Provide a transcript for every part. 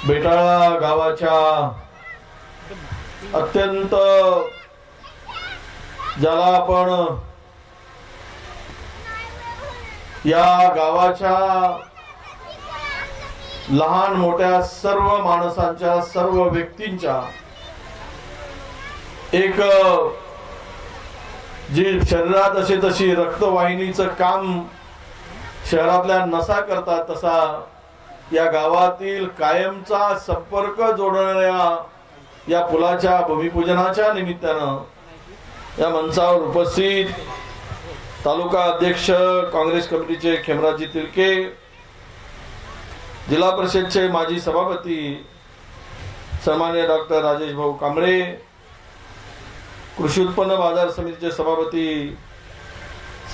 बेटाळा गावाच्या अत्यंत ज्याला आपण या गावाच्या लहान मोठ्या सर्व माणसांच्या सर्व व्यक्तींच्या एक जी शरीरात असे तशी रक्तवाहिनीचं काम शहरातल्या नसा करतात तसा या गावातील कायमचा संपर्क जोडणाऱ्या या पुलाच्या भूमिपूजनाच्या निमित्तानं या मंचावर उपस्थित तालुका अध्यक्ष काँग्रेस कमिटीचे खेमराजी तिलके, जिल्हा परिषदचे माजी सभापती सन्माननीय डॉक्टर राजेश भाऊ कांबळे, कृषी उत्पन्न बाजार समितीचे सभापती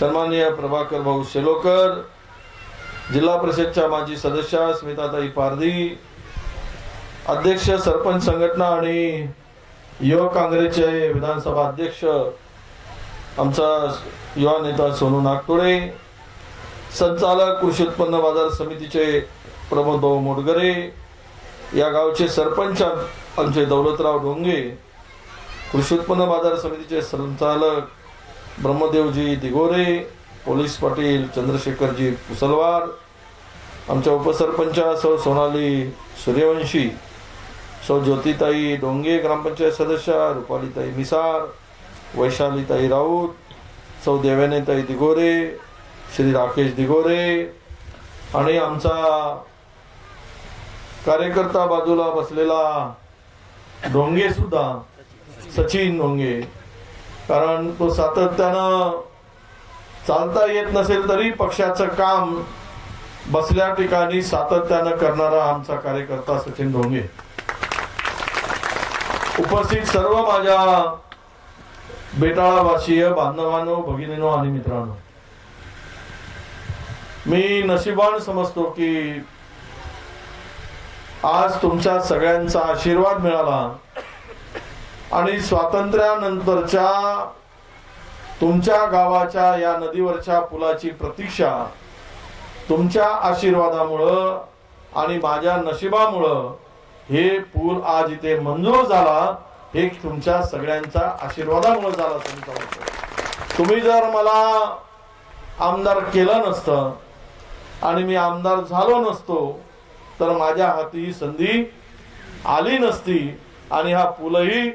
सन्माननीय प्रभाकर भाऊ शेलोकर, जिल्हा परिषदच्या माजी सदस्य स्मिताताई पारधी, अध्यक्ष सरपंच संघटना आणि युवक काँग्रेसचे विधानसभा अध्यक्ष आमचा युवा नेता सोनू नागतोडे, संचालक कृषी उत्पन्न बाजार समितीचे प्रमोद भाऊ मोडगरे, या गावचे सरपंच आमचे दौलतराव डोंगे, कृषी उत्पन्न बाजार समितीचे संचालक ब्रह्मदेवजी दिगोरे, पोलीस पाटील चंद्रशेखरजी कुसलवार, आमच्या उपसरपंच सौ सोनाली सूर्यवंशी, सौ ज्योतिताई डोंगे ग्रामपंचायत सदस्य, रुपालीताई मिसार, वैशालीताई राऊत, सौ देवेनेताई दिगोरे, श्री राकेश दिगोरे आणि आमचा कार्यकर्ता बाजूला बसलेला डोंगे सुद्धा सचिन डोंगे, कारण तो सातत्यानं चालता येत नसेल तरी पक्षाचं काम बसल्या ठिकाणी सातत्यानं करणारा आमचा कार्यकर्ता सचिन डोंगे. उपस्थित सर्व माझ्या बेटाळावासीय बांधवांनो, भगिनींनो आणि मित्रांनो, मी नशिबान समजतो की आज तुमच्या सगळ्यांचा आशीर्वाद मिळाला आणि स्वातंत्र्यानंतरच्या तुमच्या गावाच्या या नदीवरच्या पुलाची प्रतीक्षा तुमच्या आशीर्वादामुळं आणि माझ्या नशिबामुळं हे पूल आज इथे मंजूर झाला. हे तुमच्या सगळ्यांच्या आशीर्वादामुळे झाला. तुम्ही जर मला आमदार केलं नसतं आणि मी आमदार झालो नसतो तर माझ्या हाती ही संधी आली नसती आणि हा पूलही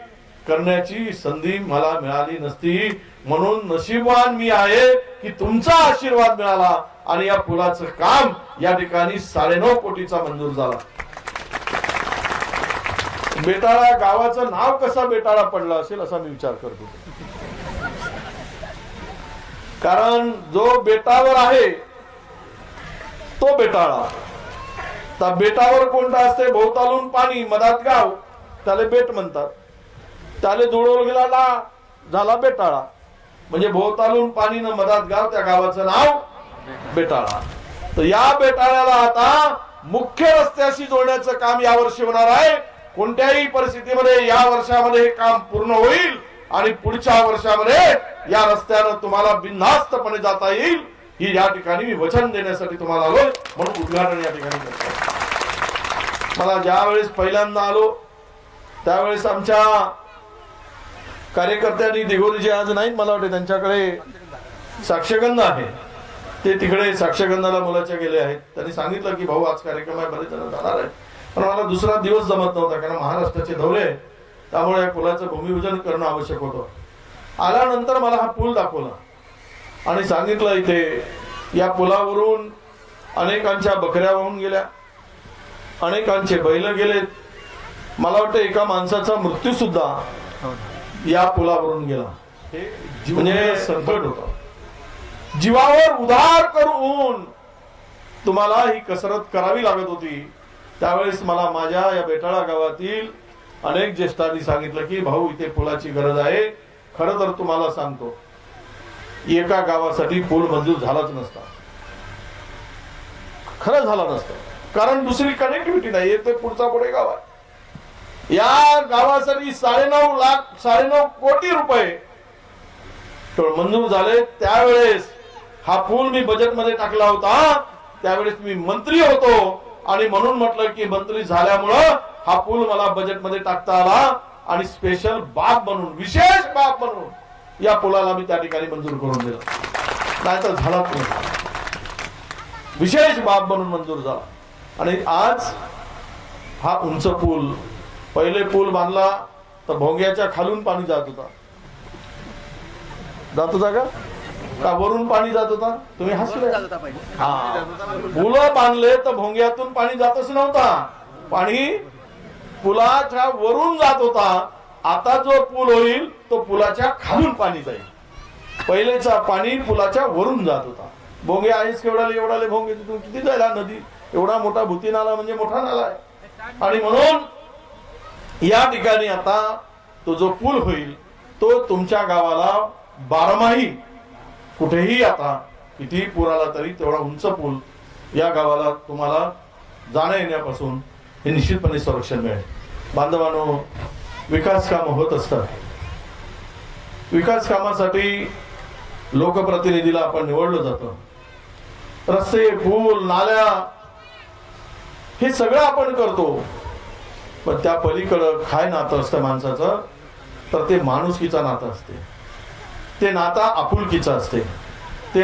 करण्याची संधी मला मिळाली नसती. म्हणून नशीबवान मी आहे की तुमचा आशीर्वाद मिळाला आणि या पुलाचं काम या ठिकाणी 9.5 कोटीचा मंजूर झाला. बेटाळा गावाचं नाव कसं बेटाळा पडलं असेल असा मी विचार करतो, कारण जो बेटावर आहे तो बेटाळा. त्या बेटावर कोणता असते? भोवतालून पाणी, मधात गाव, त्याला बेट म्हणतात. त्याला जुळवून गेला झाला बेटाळा. म्हणजे भोवतालून पाणी न मधात गाव, त्या गावाचं नाव बेटाळा. तर या बेटाळ्याला आता मुख्य रस्त्याशी जोडण्याचं काम यावर्षी होणार आहे. कोणत्याही परिस्थितीमध्ये या वर्षामध्ये हे काम पूर्ण होईल आणि पुढच्या वर्षामध्ये या रस्त्यानं तुम्हाला बिनधास्तपणे जाता येईल ही या ठिकाणी मी वचन देण्यासाठी तुम्हाला आलोय. म्हणून उद्घाटन या ठिकाणी करतो. मला ज्यावेळेस पहिल्यांदा आलो त्यावेळेस आमच्या कार्यकर्त्यांनी दिगोरीचे आज नाहीत, मला वाटते त्यांच्याकडे साक्षगंध आहे, ते तिकडे साक्षगंधाला मुलाच्या गेले आहेत. त्यांनी सांगितलं की भाऊ आज कार्यक्रम आहे, बरेच जण जाणार आहे, पण मला दुसरा दिवस जमत नव्हता कारण महाराष्ट्राचे दौरे, त्यामुळे या पुलाचं भूमिपूजन करणं आवश्यक होतं. आल्यानंतर मला हा पूल दाखवला आणि सांगितलं इथे या पुलावरून अनेकांच्या बकऱ्या वाहून गेल्या, अनेकांचे बैल गेलेत. मला वाटतं एका माणसाचा मृत्यू सुद्धा या पुलावरून गेला. हे म्हणजे संकट होतं. जीवावर उधार करून तुम्हाला ही कसरत करावी लागत होती. त्यावेळेस मला माझ्या या बेटाळा गावातील अनेक ज्येष्ठांनी सांगितलं की भाऊ इथे पुलाची गरज आहे. खरं तर तुम्हाला सांगतो, एका गावासाठी पूल मंजूर झालाच नसता, खरं झाला नसतं, कारण दुसरी कनेक्टिव्हिटी नाही. येते पुढचा पुढे गाव आहे. या गावासाठी 9.5 कोटी रुपये मंजूर झाले. त्यावेळेस हा पूल मी बजेटमध्ये टाकला होता, त्यावेळेस मी मंत्री होतो. आणि म्हणून म्हटलं की मंत्री झाल्यामुळं हा पूल मला बजेटमध्ये टाकता आला आणि स्पेशल बाब म्हणून, विशेष बाब म्हणून या पुलाला मी त्या ठिकाणी मंजूर करून दिलं. नाही तर झाला पूल विशेष बाब म्हणून मंजूर झाला. आणि आज हा उंच पूल, पहिले पूल बांधला तर भोंग्याच्या खालून पाणी जात होता. जात होता का वरून पाणी जात होता? तुम्ही हसले. हा, पुलं बांधले तर भोंग्यातून पाणी जातच नव्हता, पाणी पुलाच्या वरून जात होता. आता जो पूल होईल तो पुलाच्या खालून पाणी जाईल. पहिलेचा पाणी पुलाच्या वरून जात होता. भोंगे आहेच केवढाले एवढाले भोंगे, तिथून किती जायला नदी, एवढा मोठा भूती नाला म्हणजे मोठा नाला आहे. आणि म्हणून या ठिकाणी आता तो जो पूल होईल तो तुमच्या गावाला बारमाही कुठेही आता किती पूर आला तरी तेवढा उंच पूल या गावाला तुम्हाला जाण्या येण्यापासून हे निश्चितपणे संरक्षण मिळेल. बांधवांनो, विकास कामं होत असतात. विकास कामासाठी लोकप्रतिनिधीला आपण निवडलं जातं. रस्ते, पूल, नाल्या हे सगळं आपण करतो, पण त्या पलीकडं काय नातं असतं माणसाचं, तर ते माणुसकीचं नातं असते. ते नातं आपुलकीचं असते. ते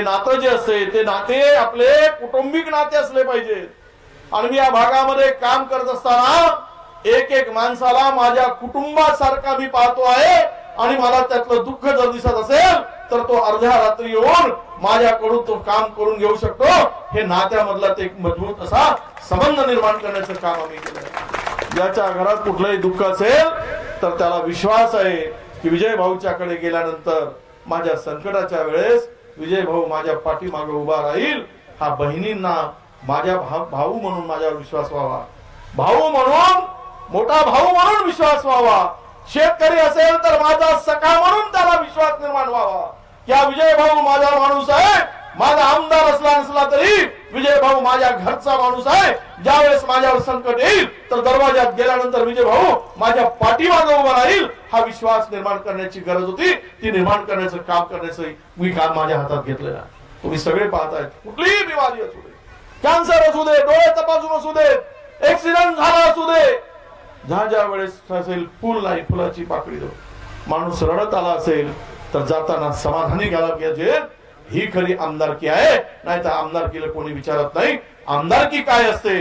नातं जे असते ते नाते आपले कौटुंबिक नाते असले पाहिजे. आणि मी या भागामध्ये काम करत असताना एक एक माणसाला माझ्या कुटुंबासारखा मी पाहतो आहे. आणि मला त्यातलं दुःख जर दिसत असेल तर तो अर्ध्या रात्री येऊन माझ्याकडून तो काम करून घेऊ शकतो. हे नात्यामधला ते एक मजबूत असा संबंध निर्माण करण्याचं काम आम्ही केलं. ज्याच्या घरात कुठलंही दुःख असेल तर त्याला विश्वास आहे की विजय भाऊच्याकडे गेल्यानंतर माझ्या संकटाच्या वेळेस विजय भाऊ माझ्या पाठीमागे उभा राहील. हा बहिणींना माझ्या भाऊ म्हणून माझ्यावर विश्वास व्हावा, भाऊ म्हणून, मोठा भाऊ म्हणून विश्वास व्हावा. शेतकरी असेल तर माझा सखा म्हणून त्याला विश्वास निर्माण व्हावा की हा विजय भाऊ माझा माणूस आहे. माझा आमदार असला नसला तरी विजय भाऊ माझ्या घरचा माणूस आहे. ज्यावेळेस माझ्यावर संकट येईल तर दरवाजात गेल्यानंतर विजय भाऊ माझ्या पाठीमागे उभा राहील. हा विश्वास निर्माण करण्याची गरज होती. ती निर्माण करण्याचं काम करण्याचं मी काम माझ्या हातात घेतलेलं आहे. तुम्ही सगळे पाहतायत, कुठलीही बिमारी असू दे, कॅन्सर असू दे, डोळे तपासून असू दे, ऍक्सिडेंट झाला असू दे, ज्या वेळेस असेल पूल नाही, फुलाची पाकळी दो, माणूस रडत आला असेल तर जाताना समाधानी घ्यायला पाहिजे. ही खरी आमदारकी आहे. नाही तर आमदारकीला कोणी विचारत नाही. आमदारकी काय असते,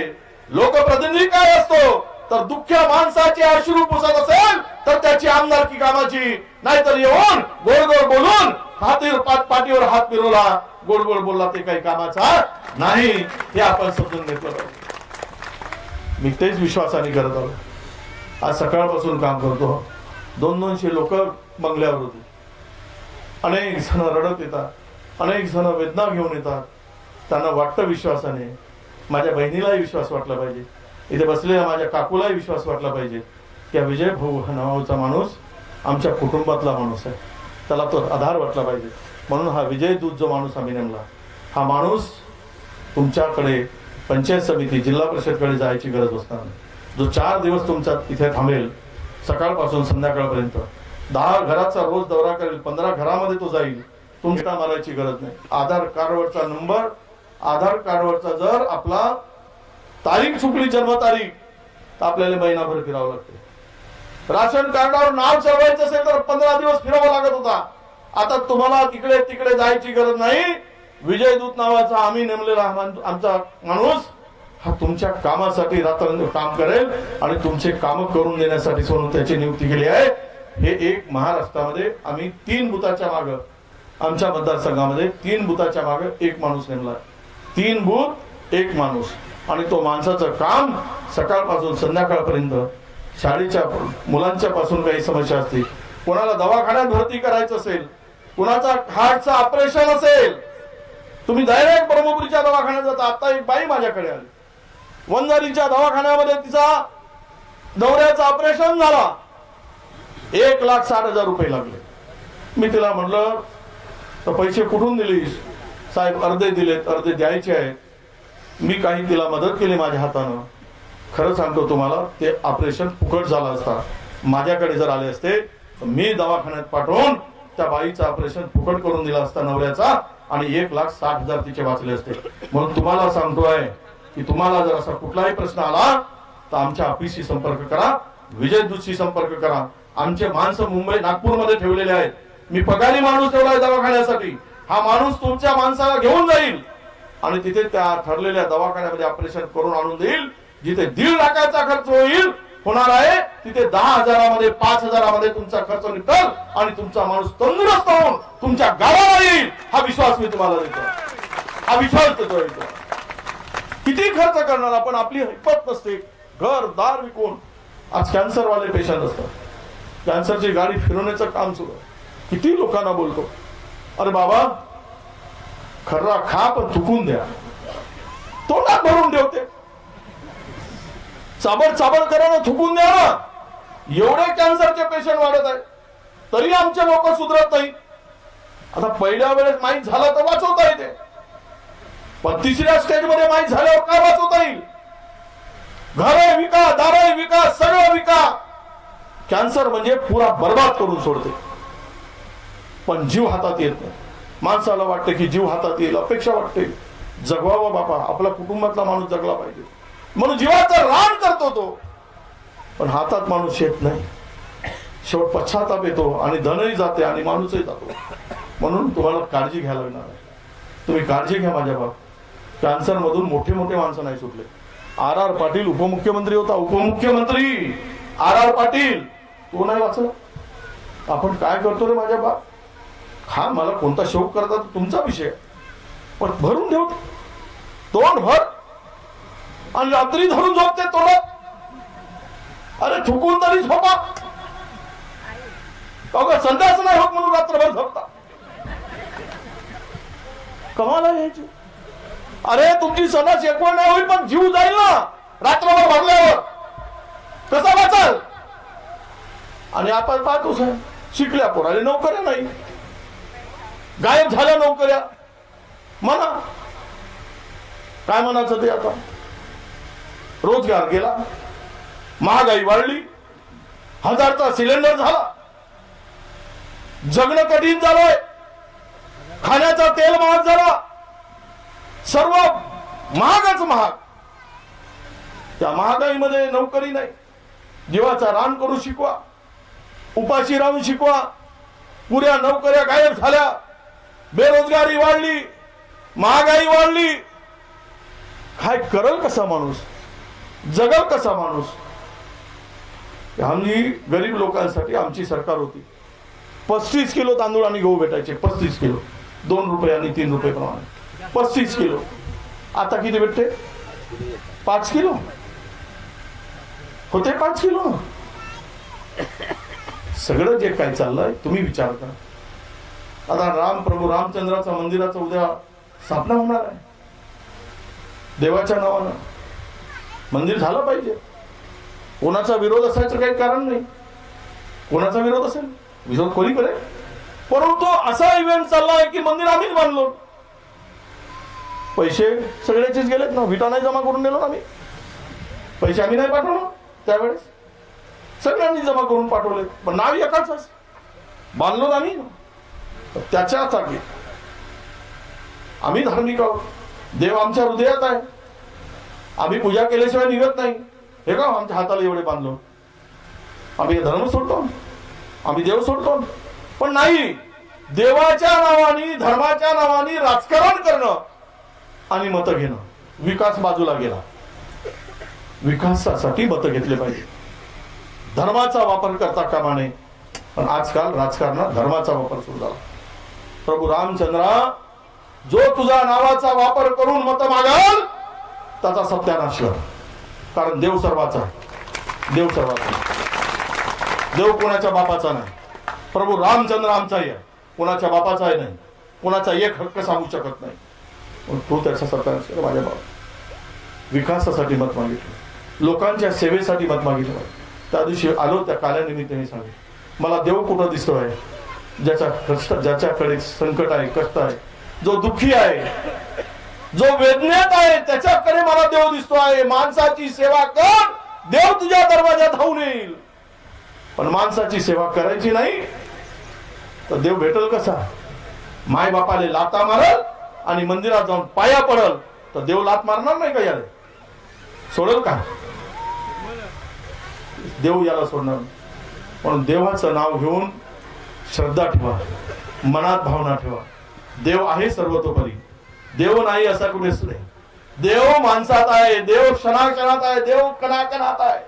लोकप्रतिनिधी काय असतो, तर दुःख्या माणसाचे अश्रू पुसत असेल तर त्याची आमदारकी कामाची. नाहीतर येऊन गोड गोड बोलून पाठीवर हात फिरवला, गोड गोड बोलला, ते काही कामाचा नाही. हे आपण समजून घेतलं पाहिजे. मी तेच विश्वासाने करत आलो. आज सकाळपासून काम करतो. 200 लोक बंगल्यावर होते. अनेक जण रडत येतात, अनेक जण वेदना घेऊन येतात. त्यांना वाटतं विश्वासाने, माझ्या बहिणीलाही विश्वास वाटला पाहिजे, इथे बसलेल्या माझ्या काकूलाही विश्वास वाटला पाहिजे की विजय भाऊ हा नावाचा माणूस आमच्या कुटुंबातला माणूस आहे, त्याला तो आधार वाटला पाहिजे. म्हणून हा विजय दूत जो माणूस आम्ही नेमला, हा माणूस तुमच्याकडे पंचायत समिती, जिल्हा परिषदकडे जायची गरज असणार नाही. जो 4 दिवस तुमच्या इथे थांबेल, सकाळपासून संध्याकाळपर्यंत 10 घराचा रोज दौरा करेल, 15 घरामध्ये तो जाईल. तुमच्या मारायची गरज नाही. आधार कार्डवरचा नंबर, आधार कार्डवरचा जर आपला तारीख चुकली, जन्मतारीख, तर आपल्याला महिनाभर फिरावं लागते. राशन कार्डावर नाव चढवायचं असेल तर 15 दिवस फिरावं लागत होता. आता तुम्हाला तिकडे तिकडे जायची गरज नाही. विजय दूत नावाचा आम्ही नेमलेला आमचा माणूस हा तुमच्या कामासाठी रात्रंदिवस काम करेल आणि तुमचे काम करून देण्यासाठी सोडून त्याची नियुक्ती केली आहे. हे एक महाराष्ट्रामध्ये आम्ही 3 बुथाच्या मागे, आमच्या मतदारसंघामध्ये 3 बुथाच्या मागे एक माणूस नेमला. 3 बूथ 1 माणूस. आणि तो माणसाचं काम सकाळपासून संध्याकाळपर्यंत, शाळेच्या मुलांच्या पासून काही समस्या असतील, कोणाला दवाखान्यात भरती करायचं असेल, कोणाचा हार्टचं ऑपरेशन असेल, तुम्ही डायरेक्ट ब्रह्मपुरीच्या दवाखान्यात जाता. आता एक बाई माझ्याकडे आली, वंजारीच्या दवाखान्यामध्ये तिचा नवऱ्याचं ऑपरेशन झाला, 1,60,000 रुपये लागले. मी तिला म्हणलं तर पैसे कुठून दिलीस? साहेब अर्धे दिलेत, अर्धे द्यायचे आहेत. मी काही तिला मदत केली माझ्या हातानं. खरं सांगतो तुम्हाला, ते ऑपरेशन फुकट झालं असता. माझ्याकडे जर आले असते तर मी दवाखान्यात पाठवून त्या बाईचं ऑपरेशन फुकट करून दिला असता नवऱ्याचा, आणि 1,60,000 तिचे वाचले असते. म्हणून तुम्हाला सांगतोय, की तुम्हाला जर असा कुठलाही प्रश्न आला तर आमच्या ऑफिसशी संपर्क करा, विजय दूतशी संपर्क करा. आमचे माणसं मुंबई नागपूरमध्ये ठेवलेले आहेत. मी पगारी माणूस ठेवलाय दवाखान्यासाठी. हा माणूस तुमच्या माणसाला घेऊन जाईल आणि तिथे त्या ठरलेल्या दवाखान्यामध्ये ऑपरेशन करून आणून देईल. जिथे 1.5 लाखाचा खर्च होणार आहे तिथे 10,000मध्ये 5,000मध्ये तुमचा खर्च निघेल आणि तुमचा माणूस तंदुरुस्त होऊन तुमच्या गावाला येईल. हा विश्वास मी तुम्हाला देतो. हा विश्वास देतोय. किती खर्च करणार आपण, आपली हिंमत नसते. घर दार विकून आज कॅन्सरवाले पेशंट असतात. कॅन्सरची गाडी फिरवण्याचं काम सुरू आहे. किती लोकांना बोलतो, अरे बाबा खर्रा खा पण चुकून द्या. तोंडात भरून ठेवते. चाबड चाबड करा ना, थुकून द्या ना. एवढे कॅन्सरचे पेशंट वाढत आहे तरी आमचे लोक सुधरत नाही. आता पहिल्या वेळेस माहीत झालं तर वाचवता येते, पण तिसऱ्या स्टेज मध्ये माहीत झाल्यावर काय वाचवता येईल? घरे विका, दारे विका, सगळं विका. कॅन्सर म्हणजे पुरा बर्बाद करून सोडते, पण जीव हातात येत नाही. माणसाला वाटतं की जीव हातात येईल, अपेक्षा वाटते जगवावा बापा, आपला कुटुंबातला माणूस जगला पाहिजे म्हणून जीवाचं रान करतो तो, पण हातात माणूस येत नाही. शेवट पश्चाताप येतो आणि धनही जाते आणि माणूसही जातो. म्हणून तुम्हाला काळजी घ्यायला लागणार आहे. तुम्ही काळजी घ्या माझ्या बाप. कॅन्सर मधून मोठे मोठे माणसं नाही सुटले. आर पाटील उपमुख्यमंत्री होता, उपमुख्यमंत्री आर पाटील, तो नाही वाचला. आपण काय करतो रे माझ्या बाप? हा मला कोणता शोक करता तुमचा विषय, पण भरून ठेवतो तोंड भर आणि रात्री धरून झोपते तोंडात. अरे थुकून तरी झोपा. संध्याच नाही होत म्हणून रात्रभर झोपता. कमाला यायची. अरे तुमची सणा शेकवण नाही होईल पण जीव जाईल ना रात्रभर भरल्यावर. कसा वाचाल? आणि आपण पाहतो शिकल्या पोराले नोकऱ्या नाही, गायब झाल्या नोकऱ्या. म्हणा काय म्हणायचं ते. आता रोजगार गेला, महागाई वाढली, 1000चा सिलेंडर झाला, जगणं कठीण झालंय, खाण्याचा तेल महाग झाला, सर्व महागच महाग. त्या महागाईमध्ये नोकरी नाही. जीवाचा रान करून शिकवा, उपाशी राहून शिकवा. पुऱ्या नोकऱ्या गायब झाल्या, बेरोजगारी वाढली, महागाई वाढली. काय करल कसा माणूस, जगल कसा माणूस? आम्ही गरीब लोकांसाठी आमची सरकार होती. 35 किलो तांदूळ आणि गहू भेटायचे. 35 किलो 2 रुपये आणि 3 रुपये प्रमाणे 35 किलो. आता किती भेटते? 5 किलो होते. 5 किलो. सगळं जे काय चाललंय तुम्ही विचार करा. आता प्रभू रामचंद्राचा मंदिराचा उद्या स्थापना होणार आहे. देवाच्या नावानं मंदिर झालं पाहिजे. कोणाचा विरोध असायचं काही कारण नाही. कोणाचा विरोध असेल, विरोध कोणी करेल, परंतु असा इव्हेंट चाललाय की मंदिर आम्हीच बांधलो. पैसे सगळ्याचेच गेलेत ना. विटा नाही जमा करून दिलो ना आम्ही. पैसे आम्ही नाही पाठवलो त्यावेळेस, सगळ्यांनी जमा करून पाठवले, पण नाव एकाच बांधलो आम्ही. त्याच्यासाठी आम्ही धार्मिक आहोत. देव आमच्या हृदयात आहे. आम्ही पूजा केल्याशिवाय निघत नाही. हे का आमच्या हाताला एवढे बांधलो? आम्ही धर्म सोडतो, आम्ही देव सोडतो? पण नाही. देवाच्या नावाने, धर्माच्या नावाने राजकारण करणं आणि मत घेणं, विकास बाजूला गेला. विकासासाठी मत घेतले पाहिजे, धर्माचा वापर करता कामा नये. पण आजकाल राजकारणात धर्माचा वापर सुरू झाला. प्रभू रामचंद्रा, जो तुझा नावाचा वापर करून मत मागाल त्याचा सत्यानाश कर. कारण देव सर्वाचा आहे. देव सर्वाचा. देव कोणाच्या बापाचा नाही. प्रभू रामचंद्र आमचाही आहे, कोणाच्या बापाचाही नाही. कोणाचा एक हक्क सांगू शकत नाही. तू त्याचा सत्यानाश कर माझ्या बाबा. विकासासाठी मत मागितलं, लोकांच्या सेवेसाठी मत मागितलं. त्या दिवशी आलो त्या काल्यानिमित्ताने सांगितलं, मला देव कुठं दिसतोय? ज्याच्याकडे संकट आहे, कष्ट आहे, जो दुःखी आहे, जो वेदनेत आहे, त्याच्याकडे मला देव दिसतो आहे. माणसाची सेवा कर, देव तुझ्या दरवाजात धावून येईल. पण माणसाची सेवा करायची नाही तर देव भेटल कसा? माय बापाले लाता मारल आणि मंदिरात जाऊन पाया पडल तर देव लात मारणार नाही का? यार सोडल का? देव याला सोडणार. म्हणून देवाचं नाव घेऊन श्रद्धा ठेवा, मनात भावना ठेवा. देव आहे सर्वतोपरी, देव नाही असा कुठेच नाही. देव माणसात आहे, देव क्षणाक्षणात आहे, देव कणाकणात आहे.